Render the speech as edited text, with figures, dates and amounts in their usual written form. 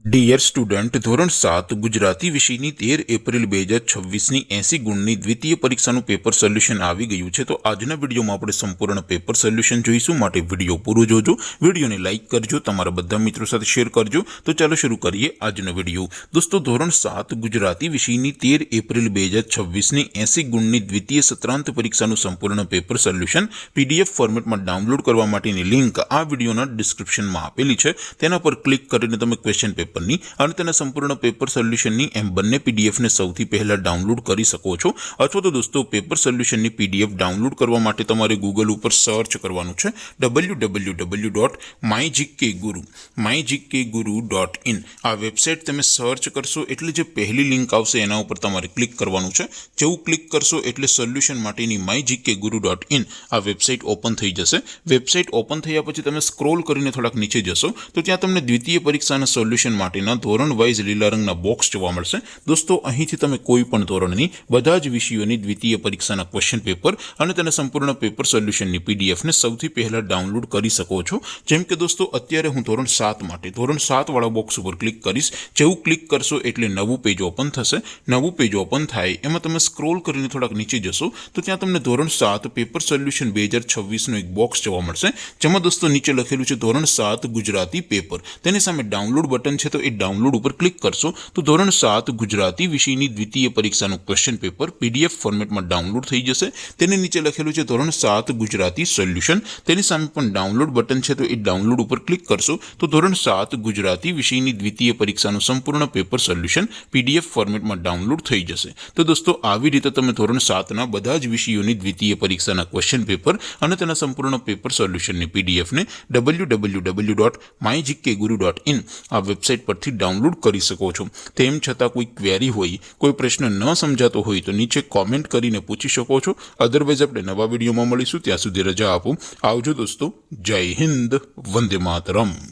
Dear student, ધોરણ 7 ગુજરાતી વિષયની 13 April 2026ની 80 ગુણની દ્વિતીય પરીક્ષાનું પેપર સોલ્યુશન આવી ગયું છે। તો આજના વિડીયોમાં આપણે સંપૂર્ણ પેપર સોલ્યુશન જોઈશું, માટે વિડીયો પૂરો જોજો, વિડીયોને લાઇક કરજો, તમારા બધા મિત્રો સાથે શેર કરજો। તો ચાલો શરૂ કરીએ આજનો વિડીયો। દોસ્તો, ધોરણ 7 ગુજરાતી વિષયની 13 એપ્રિલ 2026ની 80 ગુણની દ્વિતીય સત્રાંત પરીક્ષાનું સંપૂર્ણ પેપર સોલ્યુશન PDF ફોર્મેટમાં ડાઉનલોડ કરવા માટેની લિંક આ વિડીયોના ડિસ્ક્રિપ્શનમાં આપેલી છે। તેના પર ક્લિક કરીને તમે ક્વેશ્ચન પેપરની અને તેના સંપૂર્ણ પેપર સોલ્યુશનની એમ બંને પીડીએફને સૌથી પહેલા ડાઉનલોડ કરી શકો છો। અથવા તો દોસ્તો, પેપર સોલ્યુશનની પીડીએફ ડાઉનલોડ કરવા માટે તમારે ગૂગલ ઉપર સર્ચ કરવાનું છે www.mygkguru.in। આ વેબસાઇટ તમે સર્ચ કરશો એટલે જે પહેલી લિંક આવશે એના ઉપર તમારે ક્લિક કરવાનું છે। જેવું ક્લિક કરશો એટલે સોલ્યુશન માટેની mygkguru.in આ વેબસાઇટ ઓપન થઈ જશે। વેબસાઇટ ઓપન થયા પછી તમે સ્ક્રોલ કરીને થોડાક નીચે જશો તો ત્યાં તમને દ્વિતીય પરીક્ષાના સોલ્યુશન માટેના ધોરણ વાઇઝ લીલા રંગના બોક્સ જોવા મળશે। દોસ્તો, અહીંથી તમે કોઈ પણ ધોરણની બધા જ વિષયોની દ્વિતીય પરીક્ષાના ક્વેશ્ચન પેપર અને તેના સંપૂર્ણ પેપર સોલ્યુશનની પીડીએફને સૌથી પહેલા ડાઉનલોડ કરી શકો છો। જેમ કે દોસ્તો, અત્યારે હું ધોરણ 7 માટે ધોરણ 7 વાળા બોક્સ ઉપર ક્લિક કરીશ। જેવું ક્લિક કરશો એટલે નવું પેજ ઓપન થશે। નવું પેજ ઓપન થાય એમાં તમે સ્ક્રોલ કરીને થોડાક નીચે જશો તો ત્યાં તમને ધોરણ 7 પેપર સોલ્યુશન 2026નું એક બોક્સ જોવા મળશે, જેમાં દોસ્તો નીચે લખેલું છે ધોરણ 7 ગુજરાતી પેપર। તેની સામે ડાઉનલોડ બટન છે, તો એ ડાઉનલોડ ઉપર ક્લિક કરશો તો ધોરણ 7 ગુજરાતી વિષયની દ્વિતીય પરીક્ષાનું ક્વેશ્ચન પેપર PDF ફોર્મેટમાં ડાઉનલોડ થઈ જશે। તેની નીચે લખેલું છે ધોરણ 7 ગુજરાતી સોલ્યુશન। તેની સામે પણ ડાઉનલોડ બટન છે, તો એ ડાઉનલોડ ઉપર ક્લિક કરશો તો ધોરણ 7 ગુજરાતી વિષયની દ્વિતીય પરીક્ષાનું સંપૂર્ણ પેપર સોલ્યુશન PDF ફોર્મેટમાં ડાઉનલોડ થઈ જશે। તો દોસ્તો, આવી રીતે તમે ધોરણ 7ના બધા જ વિષયોની દ્વિતીય પરીક્ષાના ક્વેશ્ચન પેપર અને તેના સંપૂર્ણ પેપર સોલ્યુશનની પીડીએફને www.mygkguru.in આ વેબસાઇટ પરથી ડાઉનલોડ કરી શકો છો। તેમ છતાં કોઈ ક્વેરી હોય, કોઈ પ્રશ્ન ન સમજાતો હોય તો નીચે કોમેન્ટ કરીને પૂછી શકો છો। અધરવાઇઝ આપણે નવા વિડીયોમાં મળીશું, ત્યાં સુધી રજા આપો। આવજો દોસ્તો, જય હિન્દ, વંદે માતરમ।